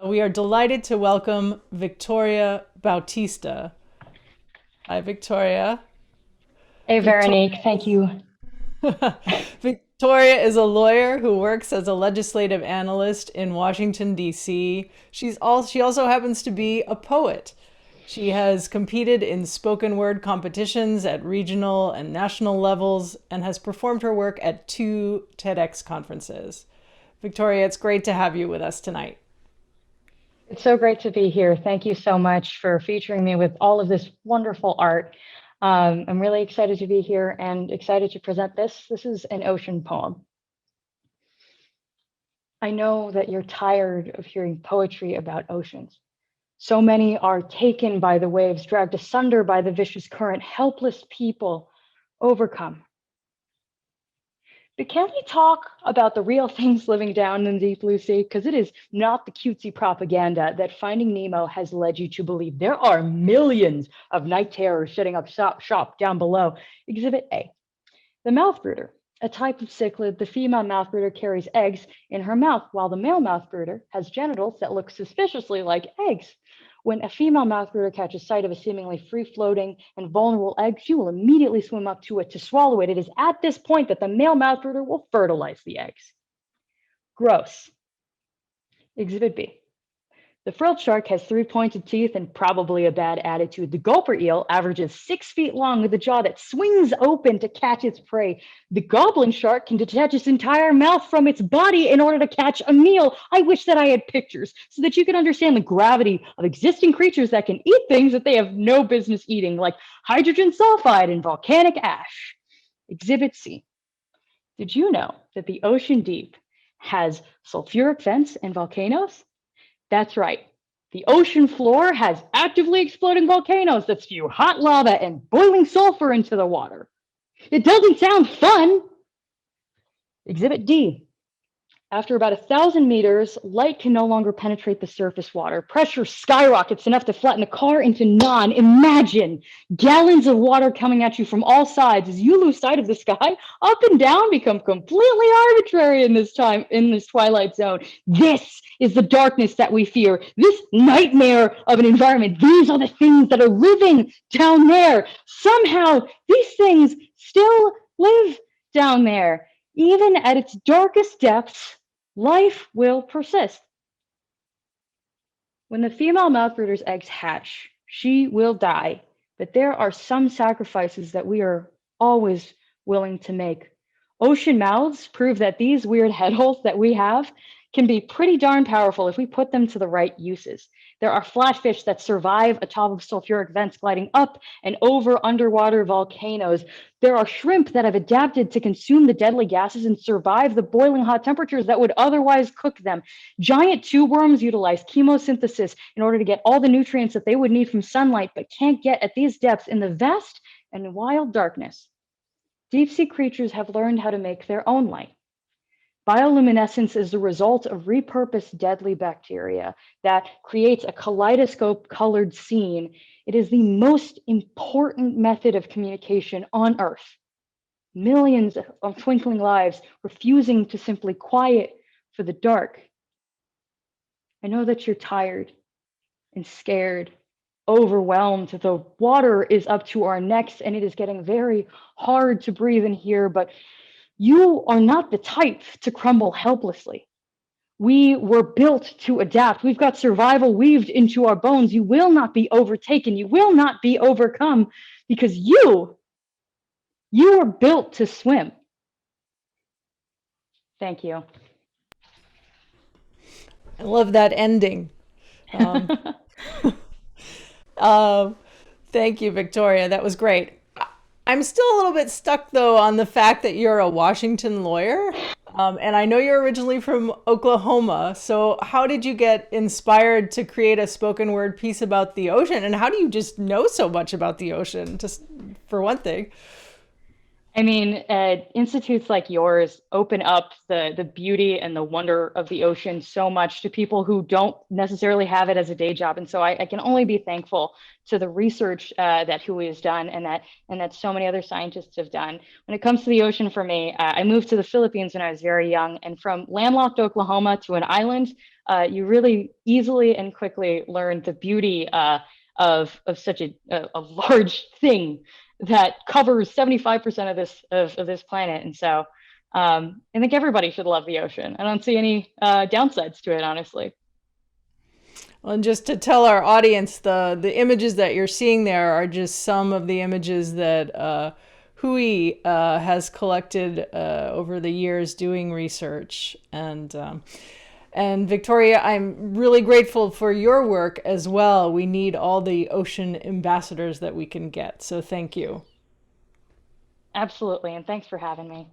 We are delighted to welcome Victoria Bautista. Hi, Victoria. Hey, Victoria Veronique, thank you. Victoria is a lawyer who works as a legislative analyst in Washington, D.C. She also happens to be a poet. She has competed in spoken word competitions at regional and national levels and has performed her work at two TEDx conferences. Victoria, it's great to have you with us tonight. It's so great to be here. Thank you so much for featuring me with all of this wonderful art. I'm really excited to be here and excited to present this. This is an ocean poem. I know that you're tired of hearing poetry about oceans. So many are taken by the waves, dragged asunder by the vicious current, helpless people overcome. But can we talk about the real things living down in the deep blue sea? Because it is not the cutesy propaganda that Finding Nemo has led you to believe. There are millions of night terrors setting up shop down below. Exhibit A, the mouth brooder, a type of cichlid. The female mouth brooder carries eggs in her mouth, while the male mouth brooder has genitals that look suspiciously like eggs. When a female mouth brooder catches sight of a seemingly free-floating and vulnerable egg, she will immediately swim up to it to swallow it. It is at this point that the male mouth brooder will fertilize the eggs. Gross. Exhibit B. The frilled shark has three pointed teeth and probably a bad attitude. The gulper eel averages 6 feet long with a jaw that swings open to catch its prey. The goblin shark can detach its entire mouth from its body in order to catch a meal. I wish that I had pictures so that you could understand the gravity of existing creatures that can eat things that they have no business eating, like hydrogen sulfide and volcanic ash. Exhibit C. Did you know that the ocean deep has sulfuric vents and volcanoes? That's right. The ocean floor has actively exploding volcanoes that spew hot lava and boiling sulfur into the water. It doesn't sound fun. Exhibit D. After about 1,000 meters, light can no longer penetrate the surface water. Pressure skyrockets enough to flatten a car into none. Imagine gallons of water coming at you from all sides as you lose sight of the sky. Up and down become completely arbitrary in this twilight zone. This is the darkness that we fear. This nightmare of an environment. These are the things that are living down there. Somehow, these things still live down there. Even at its darkest depths, life will persist. When the female mouth brooder's eggs hatch, she will die, but there are some sacrifices that we are always willing to make. Ocean mouths prove that these weird head holes that we have can be pretty darn powerful if we put them to the right uses. There are flatfish that survive atop of sulfuric vents gliding up and over underwater volcanoes. There are shrimp that have adapted to consume the deadly gases and survive the boiling hot temperatures that would otherwise cook them. Giant tube worms utilize chemosynthesis in order to get all the nutrients that they would need from sunlight, but can't get at these depths in the vast and wild darkness. Deep sea creatures have learned how to make their own light. Bioluminescence is the result of repurposed deadly bacteria that creates a kaleidoscope colored scene. It is the most important method of communication on Earth. Millions of twinkling lives refusing to simply quiet for the dark. I know that you're tired and scared, overwhelmed. The water is up to our necks and it is getting very hard to breathe in here, but you are not the type to crumble helplessly. We were built to adapt. We've got survival weaved into our bones. You will not be overtaken. You will not be overcome because you were built to swim. Thank you. I love that ending. Um, uh, Thank you, Victoria. That was great. I'm still a little bit stuck, though, on the fact that you're a Washington lawyer. And I know you're originally from Oklahoma. So, how did you get inspired to create a spoken word piece about the ocean? And how do you just know so much about the ocean, just for one thing? I mean, institutes like yours open up the beauty and the wonder of the ocean so much to people who don't necessarily have it as a day job. And so I can only be thankful to the research that WHOI has done and that so many other scientists have done. When it comes to the ocean for me, I moved to the Philippines when I was very young, and from landlocked Oklahoma to an island you really easily and quickly learn the beauty of such a large thing that covers 75% of this planet. And so I think everybody should love the ocean. I don't see any downsides to it, honestly. Well, and just to tell our audience, the images that you're seeing there are just some of the images that WHOI has collected over the years doing research. And Victoria, I'm really grateful for your work as well. We need all the ocean ambassadors that we can get. So thank you. Absolutely. And thanks for having me.